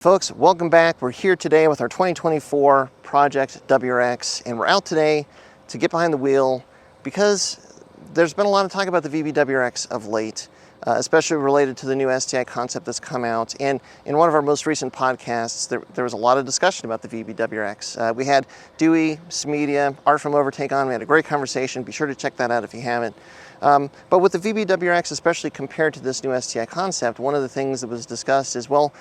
Folks, welcome back. We're here today with our 2024 Project WRX, and we're out today to get behind the wheel because there's been a lot of talk about the VB WRX of late, especially related to the new STI concept that's come out. And in one of our most recent podcasts, there was a lot of discussion about the VB WRX. We had Dewey, Smedia, Art from Overtake on. We had a great conversation. Be sure to check that out if you haven't. But with the VB WRX, especially compared to this new STI concept, one of the things that was discussed is, well,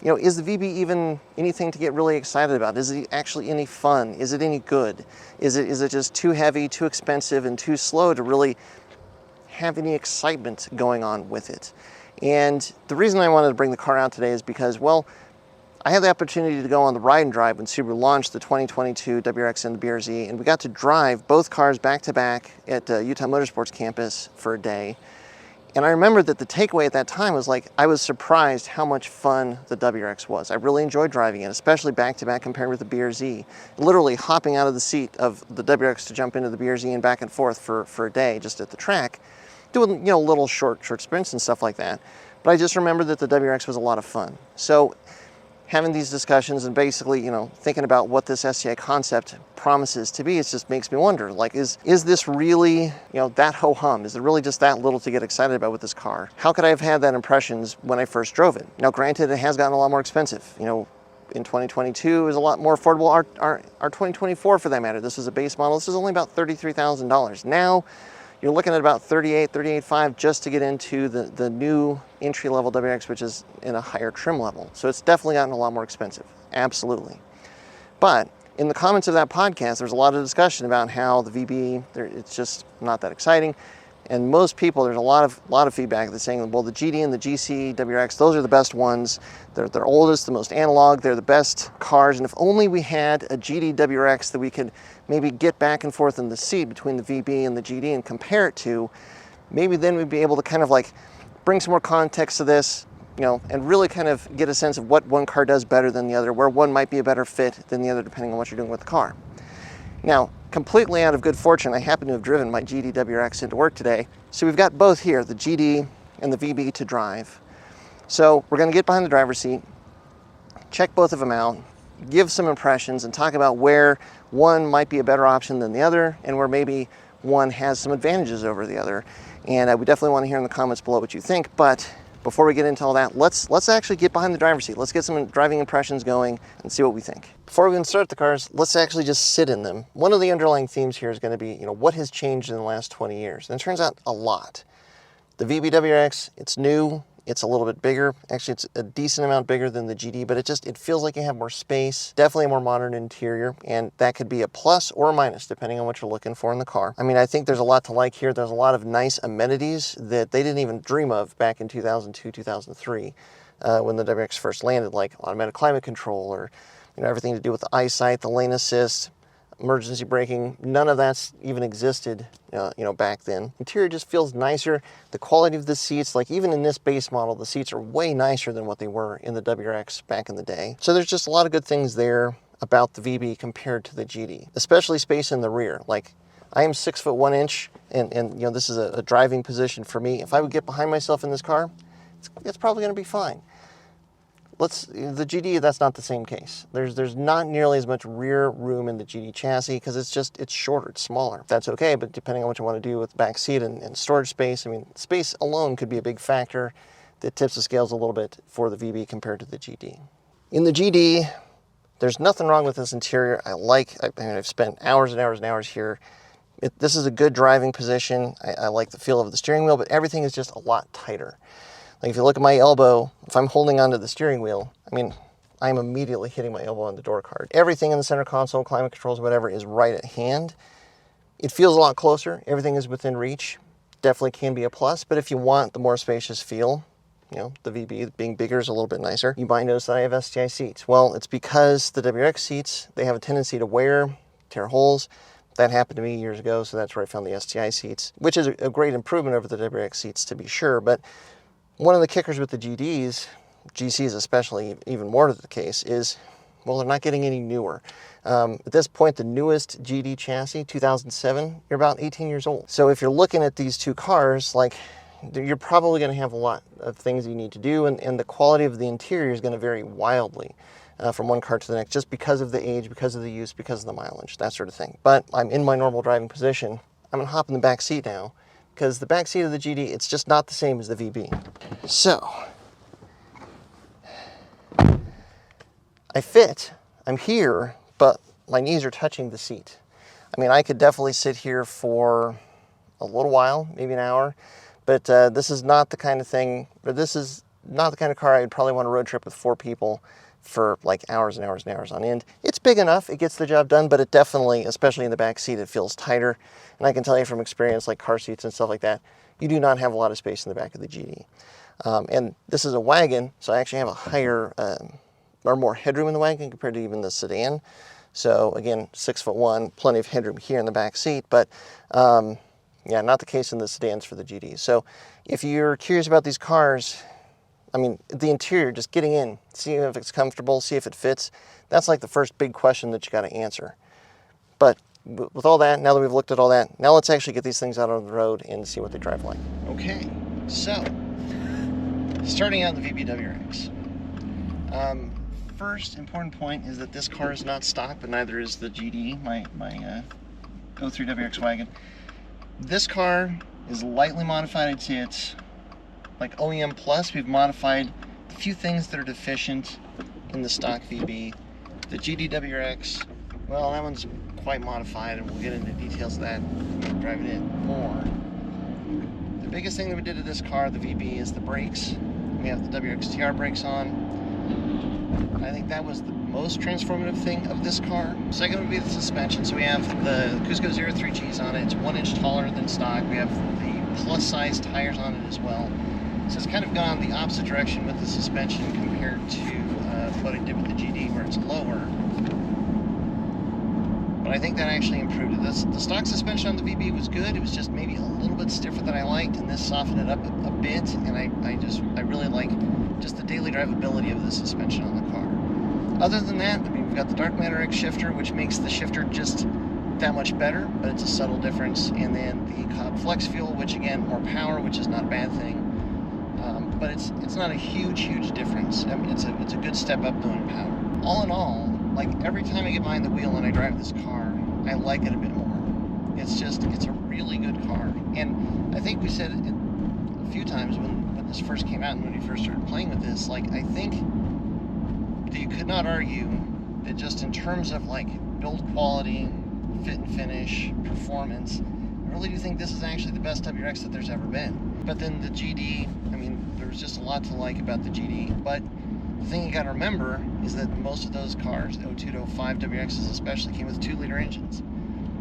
you know, is the VB even anything to get really excited about? Is it actually any fun? Is it any good? Is it just too heavy, too expensive, and too slow to really have any excitement going on with it? And the reason I wanted to bring the car out today is because, well, I had the opportunity to go on the ride and drive when Subaru launched the 2022 WRX and the BRZ, and we got to drive both cars back to back at Utah Motorsports campus for a day. And I remember that the takeaway at that time was like, I was surprised how much fun the WRX was. I really enjoyed driving it, especially back-to-back compared with the BRZ. Literally hopping out of the seat of the WRX to jump into the BRZ and back and forth for a day just at the track, doing, you know, little short sprints and stuff like that. But I just remember that the WRX was a lot of fun. So having these discussions and basically, you know, thinking about what this STI concept promises to be, it just makes me wonder, like, is this really, you know, that ho-hum? Is it really just that little to get excited about with this car? How could I have had that impressions when I first drove it? Now, granted, it has gotten a lot more expensive. You know, in 2022, it was a lot more affordable. Our 2024, for that matter, this is a base model. This is only about $33,000. Now, you're looking at about $38,500 just to get into the new entry-level WRX, which is in a higher trim level. So it's definitely gotten a lot more expensive, absolutely. But in the comments of that podcast, there's a lot of discussion about how the VB, it's just not that exciting. And most people, there's a lot of feedback that's saying, well, the GD and the GC WRX, those are the best ones. They're oldest, the most analog, they're the best cars. And if only we had a GD WRX that we could maybe get back and forth in the seat between the VB and the GD and compare it to, maybe then we'd be able to kind of like bring some more context to this, you know, and really kind of get a sense of what one car does better than the other, where one might be a better fit than the other depending on what you're doing with the car. Now, completely out of good fortune, I happen to have driven my GD WRX into work today. So we've got both here, the GD and the VB to drive. So we're gonna get behind the driver's seat, check both of them out, give some impressions and talk about where one might be a better option than the other and where maybe one has some advantages over the other. And I would definitely want to hear in the comments below what you think. But before we get into all that, let's actually get behind the driver's seat. Let's get some driving impressions going and see what we think. Before we even start the cars, let's actually just sit in them. One of the underlying themes here is going to be, you know, what has changed in the last 20 years? And it turns out a lot. The VB WRX, it's new. It's a little bit bigger. Actually, it's a decent amount bigger than the GD, but it feels like you have more space, definitely a more modern interior, and that could be a plus or a minus depending on what you're looking for in the car. I mean, I think there's a lot to like here. There's a lot of nice amenities that they didn't even dream of back in 2002, 2003, when the WRX first landed, like automatic climate control or, you know, everything to do with the eyesight, the lane assist, emergency braking. None of that's even existed, you know, back then. Interior just feels nicer. The quality of the seats, like even in this base model, the seats are way nicer than what they were in the WRX back in the day. So there's just a lot of good things there about the VB compared to the GD, especially space in the rear. Like, I am 6'1" and you know, this is a driving position for me. If I would get behind myself in this car, it's probably going to be fine. The GD, that's not the same case. There's not nearly as much rear room in the GD chassis because it's shorter, it's smaller. That's okay, but depending on what you want to do with the back seat and storage space, I mean, space alone could be a big factor that tips the scales a little bit for the VB compared to the GD. In the GD, there's nothing wrong with this interior. I mean, I've spent hours and hours and hours here. This is a good driving position. I like the feel of the steering wheel, but everything is just a lot tighter. Like if you look at my elbow, if I'm holding onto the steering wheel, I mean, I'm immediately hitting my elbow on the door card. Everything in the center console, climate controls, whatever, is right at hand. It feels a lot closer. Everything is within reach. Definitely can be a plus, but if you want the more spacious feel, you know, the VB being bigger is a little bit nicer. You might notice that I have STI seats. Well, it's because the WRX seats, they have a tendency to wear, tear holes. That happened to me years ago, so that's where I found the STI seats, which is a great improvement over the WRX seats to be sure, but one of the kickers with the GDs, GCs especially, even more the case, is, well, they're not getting any newer. At this point, the newest GD chassis, 2007, you're about 18 years old. So if you're looking at these two cars, like, you're probably going to have a lot of things you need to do, and the quality of the interior is going to vary wildly from one car to the next, just because of the age, because of the use, because of the mileage, that sort of thing. But I'm in my normal driving position. I'm going to hop in the back seat now, because the back seat of the GD, it's just not the same as the VB. So, I fit, I'm here, but my knees are touching the seat. I mean, I could definitely sit here for a little while, maybe an hour, but this is not the kind of thing, or this is not the kind of car I'd probably want to road trip with 4 people for like hours and hours and hours on end. It's big enough, it gets the job done, but it definitely, especially in the back seat, it feels tighter. And I can tell you from experience, like car seats and stuff like that, you do not have a lot of space in the back of the GD. And this is a wagon, so I actually have a higher, or more headroom in the wagon compared to even the sedan. So again, 6'1", plenty of headroom here in the back seat, but yeah, not the case in the sedans for the GD. So if you're curious about these cars, I mean, the interior, just getting in, seeing if it's comfortable, see if it fits, that's like the first big question that you got to answer. But with all that, now that we've looked at all that, now let's actually get these things out on the road and see what they drive like. Okay, so starting out in the VB WRX. First important point is that this car is not stock, but neither is the GD, my 03 WRX wagon. This car is lightly modified. I'd say it's like OEM plus. We've modified a few things that are deficient in the stock VB. The GD WRX, well, that one's quite modified, and we'll get into details of that when driving it more. The biggest thing that we did to this car, the VB, is the brakes. We have the WRX TR brakes on. I think that was the most transformative thing of this car. Second would be the suspension. So we have the Cusco 03Gs on it. It's 1 inch taller than stock. We have the plus size tires on it as well. So it's kind of gone the opposite direction with the suspension compared to what I did with the GD, where it's lower. But I think that actually improved it. The stock suspension on the VB was good. It was just maybe a little bit stiffer than I liked, and this softened it up a bit. And I really like just the daily drivability of the suspension on the car. Other than that, I mean, we've got the dark matter X shifter, which makes the shifter just that much better, but it's a subtle difference. And then the Cobb Flex Fuel, which again, more power, which is not a bad thing. But it's not a huge difference. I mean, it's a good step up though in power. All in all, like every time I get behind the wheel and I drive this car, I like it a bit more. It's a really good car. And I think we said it a few times when this first came out and when we first started playing with this, like I think that you could not argue that just in terms of like build quality, fit and finish, performance, I really do think this is actually the best WRX that there's ever been. But then the GD, I mean, there's just a lot to like about the GD, but the thing you gotta remember is that most of those cars, the 02 to 05 WRXs especially, came with 2-liter engines.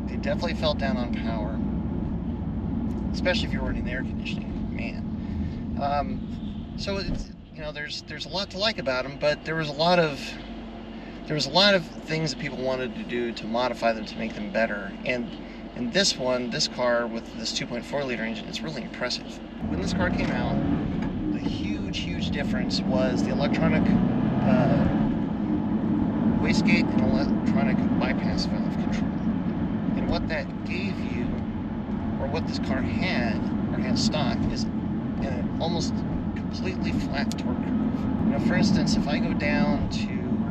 They definitely felt down on power, especially if you're running the air conditioning, man. So it's, you know, there's a lot to like about them, but there was a lot of things that people wanted to do to modify them to make them better. And this car with this 2.4-liter engine is really impressive. When this car came out, the huge difference was the electronic wastegate and electronic bypass valve control. And what that gave you, or what this car had, or had stock, is an almost completely flat torque curve. You know, for instance, if I go down to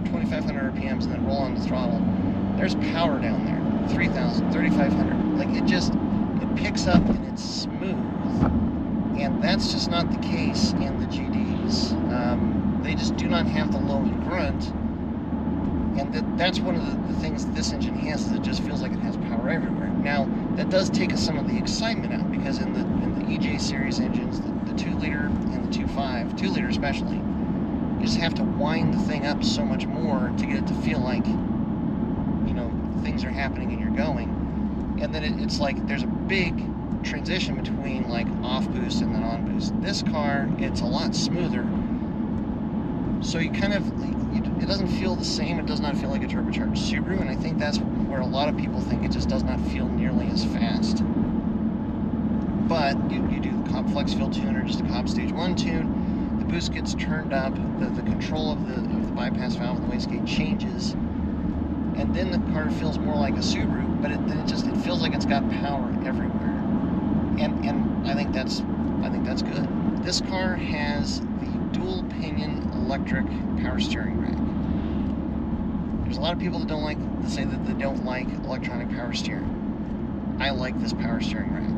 2,500 RPMs and then roll on the throttle, there's power down there. 3,000, 3,500. Like it picks up and it's smooth. And that's just not the case in the GDs. They just do not have the low and grunt. And that's one of the things that this engine has, is it just feels like it has power everywhere. Now, that does take some of the excitement out, because in the EJ series engines, the 2-liter and the 2.5, 2-liter especially, you just have to wind the thing up so much more to get it to feel like, you know, things are happening and you're going. And then it's like there's a big transition between like off boost and then on boost. This car, it's a lot smoother, so you kind of, it doesn't feel the same. It does not feel like a turbocharged Subaru, and I think that's where a lot of people think it just does not feel nearly as fast. But you do the Cobb Flex Fuel tune, or just a Cobb Stage 1 tune, the boost gets turned up, the control of the bypass valve and the wastegate changes, and then the car feels more like a Subaru, but it feels like it's got power everywhere. And I think that's I think that's good. This car has the dual pinion electric power steering rack. There's a lot of people that don't like, that say that they don't like electronic power steering. I like this power steering rack.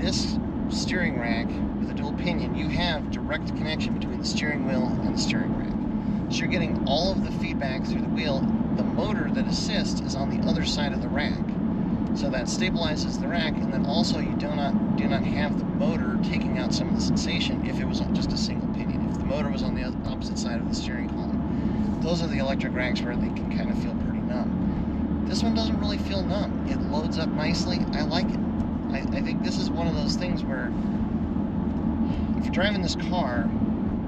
This steering rack with a dual pinion, you have direct connection between the steering wheel and the steering rack. So you're getting all of the feedback through the wheel. The motor that assists is on the other side of the rack. So that stabilizes the rack, and then also you do not have the motor taking out some of the sensation if it was on just a single pinion. If the motor was on the opposite side of the steering column. Those are the electric racks where they can kind of feel pretty numb. This one doesn't really feel numb. It loads up nicely. I like it. I think this is one of those things where if you're driving this car,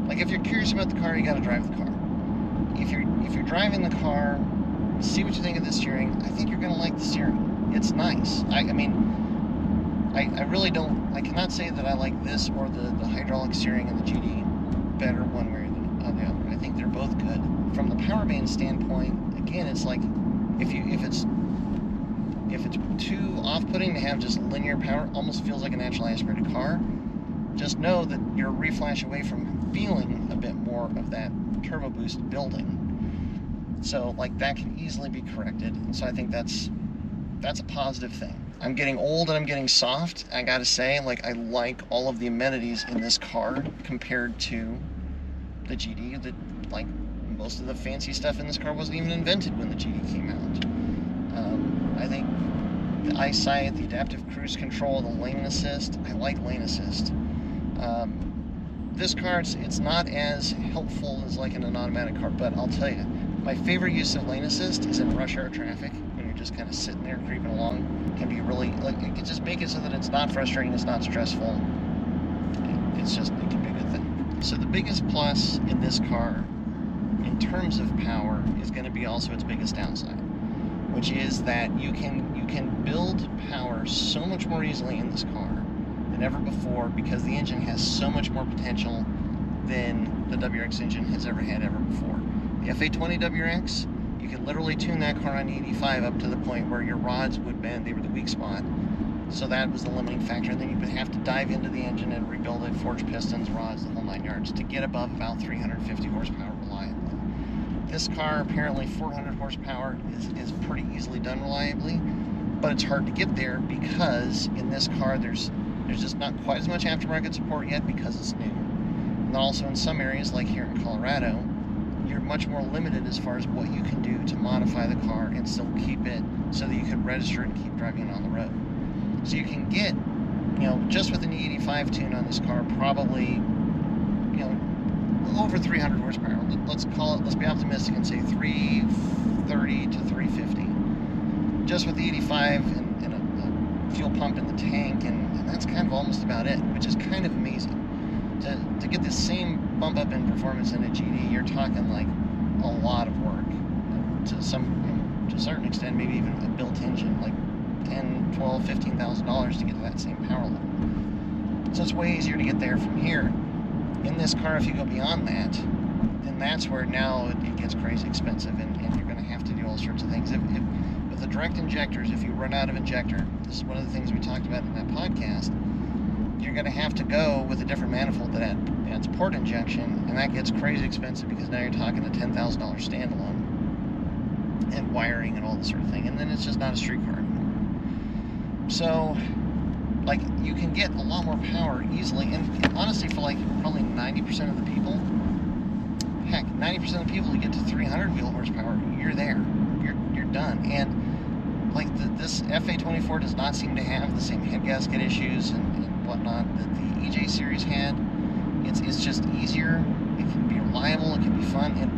like if you're curious about the car, you got to drive the car. If you're driving the car, see what you think of the steering. I think you're going to like the steering. It's nice. I mean, I really don't, I cannot say that I like this or the hydraulic steering and the GD better one way or the other. I think they're both good. From the power band standpoint, again, it's like if it's too off-putting to have just linear power, almost feels like a naturally aspirated car, just know that you're a reflash away from feeling a bit more of that turbo boost building. So like that can easily be corrected. And so I think that's a positive thing. I'm getting old and I'm getting soft. I gotta say, like, I like all of the amenities in this car compared to the GD. That, like, most of the fancy stuff in this car wasn't even invented when the GD came out. I think the eyesight, the adaptive cruise control, the lane assist, I like lane assist. This car, it's not as helpful as like in an automatic car, but I'll tell you, my favorite use of lane assist is in rush hour traffic, when you're just kind of sitting there creeping along. It can be really, like, it can just make it so that it's not frustrating, it's not stressful. It can be a good thing. So the biggest plus in this car, in terms of power, is going to be also its biggest downside, which is that you can build power so much more easily in this car than ever before, because the engine has so much more potential than the WRX engine has ever had ever before. The F820 WRX, you can literally tune that car on 85 up to the point where your rods would bend, they were the weak spot. So that was the limiting factor. And then you would have to dive into the engine and rebuild it, forge pistons, rods, the whole 9 yards, to get above about 350 horsepower reliably. This car, apparently 400 horsepower, is pretty easily done reliably, but it's hard to get there because in this car there's just not quite as much aftermarket support yet because it's new. And also in some areas, like here in Colorado, you're much more limited as far as what you can do to modify the car and still keep it so that you can register and keep driving it on the road. So you can get, just with an E85 tune on this car, probably, over 300 horsepower. Let's be optimistic and say 330 to 350. Just with the 85 and a fuel pump in the tank, and that's kind of almost about it, which is kind of amazing. To get the same bump up in performance in a GD, you're talking like a lot of work. To a certain extent, maybe even a built engine, like $10,000, $12,000, $15,000 to get to that same power level. So it's way easier to get there from here. In this car, if you go beyond that, then that's where now it gets crazy expensive, and you're going to have to do all sorts of things. With the direct injectors, if you run out of injector, this is one of the things we talked about in that podcast, you're going to have to go with a different manifold that adds port injection, and that gets crazy expensive because now you're talking a $10,000 standalone and wiring and all this sort of thing, and then it's just not a street car anymore. So, like, you can get a lot more power easily, and honestly, for like probably 90% of the people, heck, 90% of the people who get to 300 wheel horsepower, you're there, you're done. And like this F824 does not seem to have the same head gasket issues and whatnot that the EJ series had. It's just easier, it can be reliable, it can be fun, and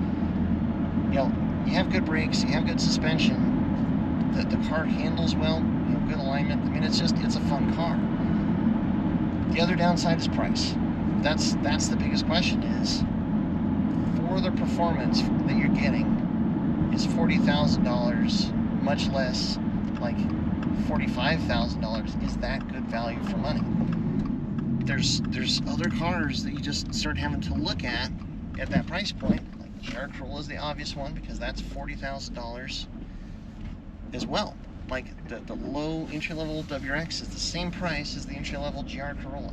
you have good brakes, you have good suspension, the car handles well, good alignment. I mean, it's a fun car. The other downside is price. That's the biggest question, is for the performance that you're getting, is $40,000, much less like $45,000, is that good value for money? There's other cars that you just start having to look at that price point. Like GR Corolla is the obvious one, because that's $40,000 as well. Like the low entry-level WRX is the same price as the entry-level GR Corolla.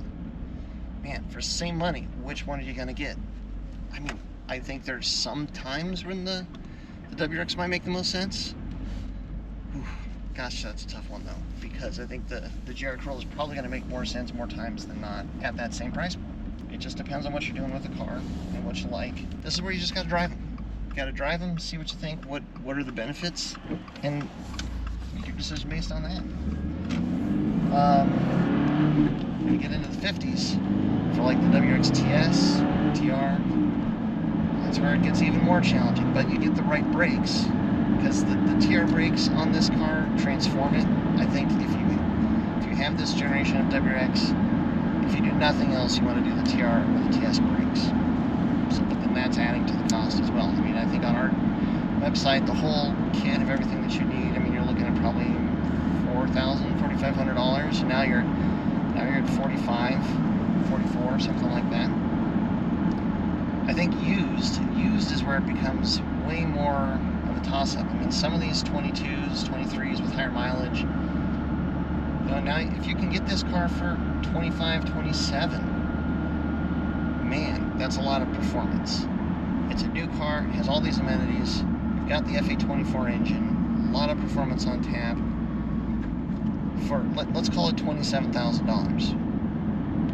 man, for the same money, which one are you going to get? I mean, I think there's some times when the WRX might make the most sense. Whew, gosh, that's a tough one though, because I think the GR Corolla is probably going to make more sense more times than not at that same price point. It just depends on what you're doing with the car and what you like. This is where you just got to drive them. You got to drive them, see what you think, what are the benefits, and make your decision based on that. When you get into the 50s, for like the WRX TS, TR, that's where it gets even more challenging, but you get the right brakes, because the TR brakes on this car transform it. I think if you have this generation of WRX, if you do nothing else, you want to do the TR or the TS brakes. So, but then that's adding to the cost as well. I mean, I think on our website, the whole kit of everything that you need, I mean, you're looking at probably $4,000, $4,500, and now you're at 45, 44, something like that. I think used is where it becomes way more of a toss-up. I mean, some of these 22s, 23s with higher mileage, you know, now if you can get this car for 25, 27, man, that's a lot of performance. It's a new car, it has all these amenities, you've got the FA24 engine, a lot of performance on tap, for, let's call it $27,000.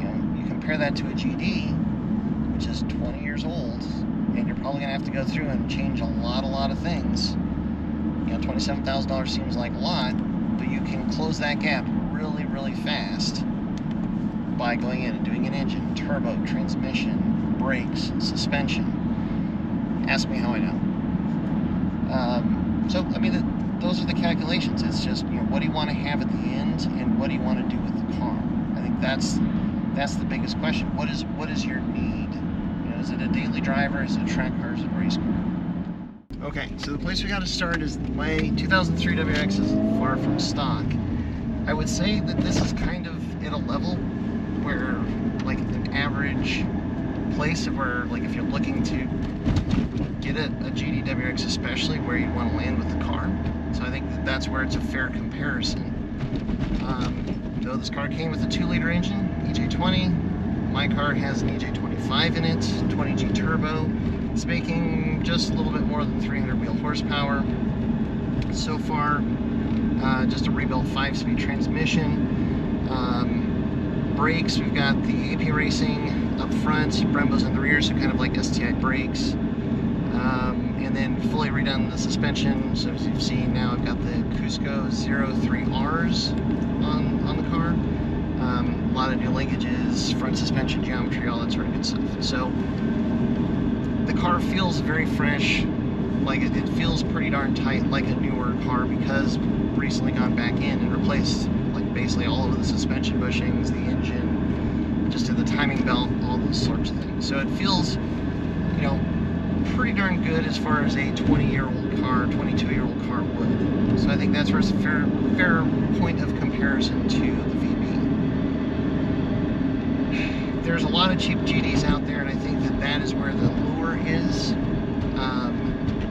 You know, you compare that to a GD, which is 20 years old, and you're probably gonna have to go through and change a lot of things. You know, $27,000 seems like a lot, but you can close that gap really fast by going in and doing an engine, turbo, transmission, brakes, suspension. Ask me how I know. So, I mean, those are the calculations. It's just, you know, what do you want to have at the end, and what do you want to do with the car? I think that's the biggest question. What is your need? You know, is it a daily driver? Is it a track car? Is it a race car? Okay, so the place we got to start is my 2003 WRX is far from stock. I would say that this is kind of at a level where, like, an average place of where, like, if you're looking to get a GD WRX, especially where you want to land with the car. So I think that's where it's a fair comparison. Though this car came with a 2-liter engine, EJ20. My car has an EJ25 in it, 20G turbo. It's making just a little bit more than 300 wheel horsepower. So far, just a rebuilt 5-speed transmission. Brakes, we've got the AP Racing up front, Brembo's in the rear, so kind of like STI brakes. And then fully redone the suspension. So as you've seen now, I've got the Cusco 03Rs on the car. A lot of new linkages, front suspension geometry, all that sort of good stuff. So the car feels very fresh, like it feels pretty darn tight, like a newer car, because recently gone back in and replaced like basically all of the suspension bushings, the engine, just did the timing belt, all those sorts of things. So it feels, you know, pretty darn good as far as a 20-year-old car, 22-year-old car would. So I think that's where it's a fair point of comparison to the VB. There's a lot of cheap GDs out there, and I think that is where the lure is,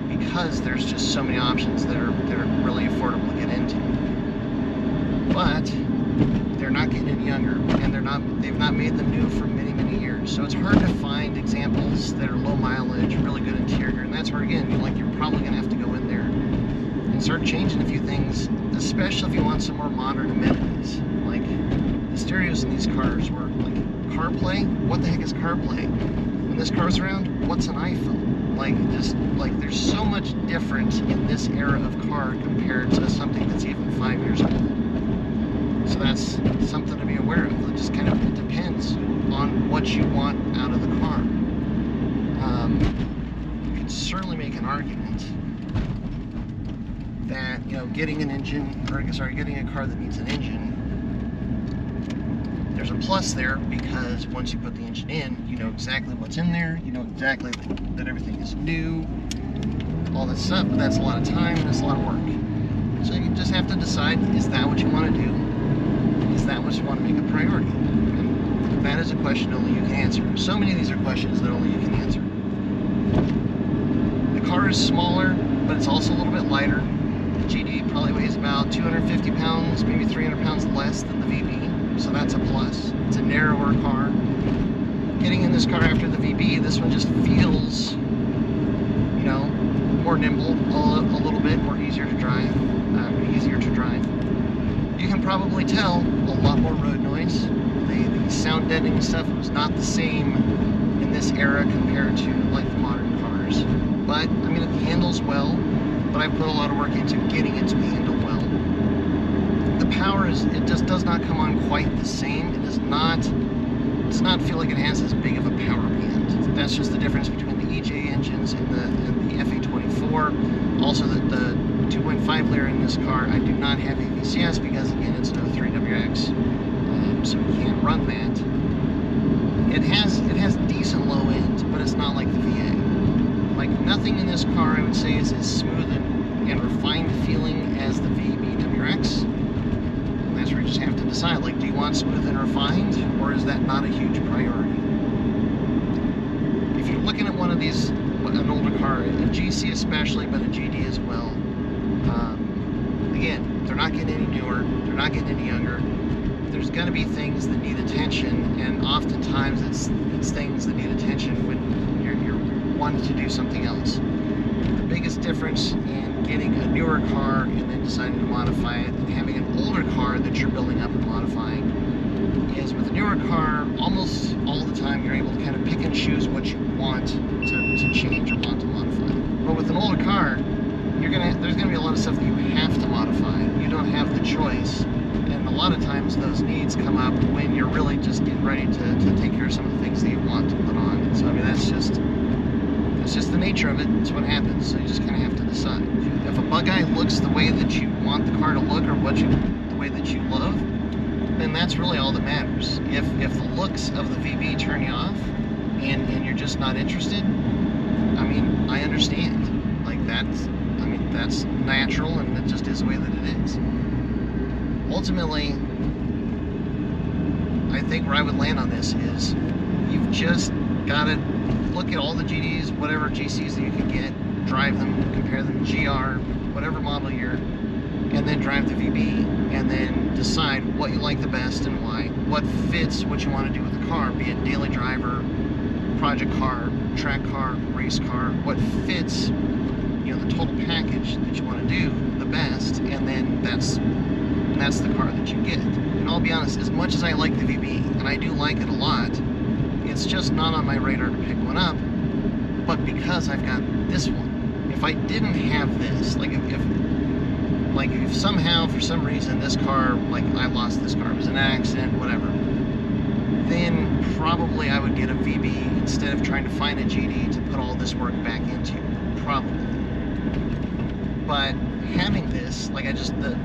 because there's just so many options that are really affordable to get into. But they're not getting any younger, and they've not made them new for many years. So it's hard to find examples that are low mileage, really good interior, and that's where, again, you're probably gonna have to go in there and start changing a few things, especially if you want some more modern amenities. Like the stereos in these cars were like CarPlay. What the heck is CarPlay? When this car's around, what's an iPhone? Like, just like there's so much difference in this era of car compared to something that's even 5 years old. So that's something to be aware of. It just kind of depends on what you want out of the car. You could certainly make an argument that, you know, getting a car that needs an engine, there's a plus there, because once you put the engine in, you know exactly what's in there, you know exactly that everything is new, all this stuff, but that's a lot of time and it's a lot of work. So you just have to decide, is that what you want to do? Is that what you want to make a priority? And that is a question only you can answer. So many of these are questions that only you can answer. The car is smaller, but it's also a little bit lighter. The GD probably weighs about 250 pounds, maybe 300 pounds less than the VB, so that's a plus. It's a narrower car. getting in this car after the VB, this one just feels, you know, more nimble, a little bit more easier to drive. You can probably tell a lot more road noise. The sound deadening and stuff was not the same in this era compared to like the modern cars. But I mean, it handles well. But I put a lot of work into getting it to handle well. The power it just does not come on quite the same. It does not feel like it has as big of a power band. That's just the difference between the EJ engines and the FA24. Also, the 2.5 liter in this car, I do not have AVCS because again, it's an 03 WRX, so we can't run that. It has decent low end, but it's not like the VA. Like, nothing in this car I would say is as smooth and refined feeling as the VB WRX. And that's where you just have to decide, like, do you want smooth and refined, or is that not a huge priority? If you're looking at one of these, an older car, a GC especially, but a GD as well, again, they're not getting any newer, they're not getting any younger. There's going to be things that need attention, and oftentimes it's things that need attention when you're wanting to do something else. The biggest difference in getting a newer car and then deciding to modify it and having an older car that you're building up and modifying is with a newer car, almost all the time you're able to kind of pick and choose what you want to change or want to modify. But with an older car, there's gonna be a lot of stuff that you have to modify. You don't have the choice. And a lot of times those needs come up when you're really just getting ready to take care of some of the things that you want to put on. So I mean, that's just the nature of it. It's what happens. So you just kind of have to decide. If a bug eye looks the way that you want the car to look, or the way that you love, then that's really all that matters. If the looks of the VB turn you off, and you're just not interested, I mean, I understand. Like, that's natural, and it just is the way that it is. Ultimately, I think where I would land on this is you've just got to look at all the GDs, whatever GCs that you can get, drive them, compare them to GR, whatever model year, and then drive the VB, and then decide what you like the best and why, what fits what you want to do with the car, be it daily driver, project car, track car, race car, what fits, you know, the total package that you want to do the best, and then that's the car that you get. And I'll be honest, as much as I like the VB, and I do like it a lot, it's just not on my radar to pick one up. But because I've got this one, if I didn't have this, like if somehow for some reason this car, like I lost this car, it was an accident, whatever, then probably I would get a VB instead of trying to find a GD to put all this work back into, probably. But having this, like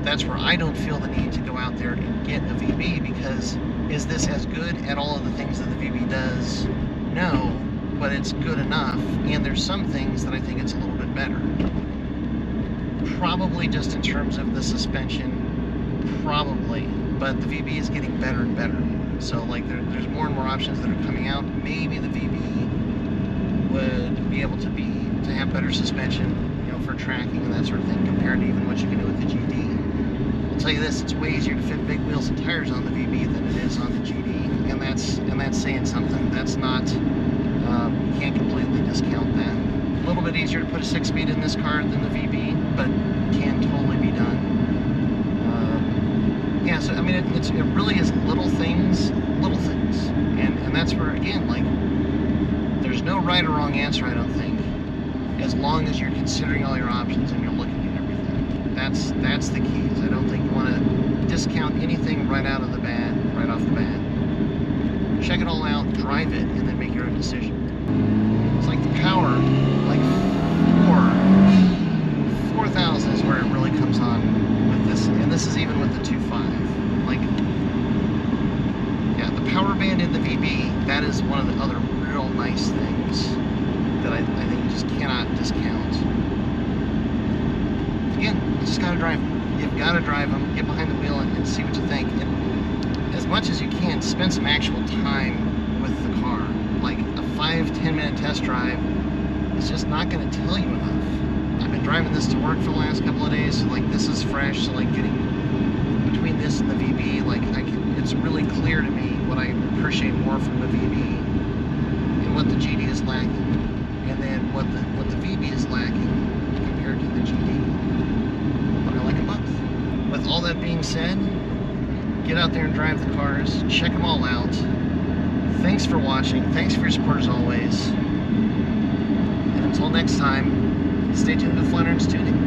that's where I don't feel the need to go out there and get a VB, because is this as good at all of the things that the VB does? No, but it's good enough, and there's some things that I think it's a little bit better. Probably just in terms of the suspension, probably, but the VB is getting better and better. So like there's more and more options that are coming out. Maybe the VB would be able to have better suspension, for tracking and that sort of thing, compared to even what you can do with the GD. I'll tell you this, it's way easier to fit big wheels and tires on the VB than it is on the GD, and that's saying something. That's not, you can't completely discount that. A little bit easier to put a 6-speed in this car than the VB, but can totally be done. Yeah, so I mean, it really is little things, and that's where, again, like, there's no right or wrong answer, I don't think, as long as you're considering all your options and you're looking at everything. That's the key. I don't think you want to discount anything right off the bat. Check it all out, drive it, and then make your own decision. It's like the power, like 4,000 is where it really comes on with this, and this is even with the 2.5. Like, yeah, the power band in the VB, that is one of the other real nice things that I think you just cannot discount. Again, you just gotta drive them. You've gotta drive them, get behind the wheel and see what you think. And as much as you can, spend some actual time with the car. Like a 5-10 minute test drive is just not gonna tell you enough. I've been driving this to work for the last couple of days, so like this is fresh, so like getting between this and the VB, like it's really clear to me what I appreciate more from the VB what the GD is lacking, and then what the VB is lacking compared to the GD. But I like them both. With all that being said, get out there and drive the cars, check them all out. Thanks for watching, thanks for your support as always, and until next time, stay tuned to Flat Iron's Tuning.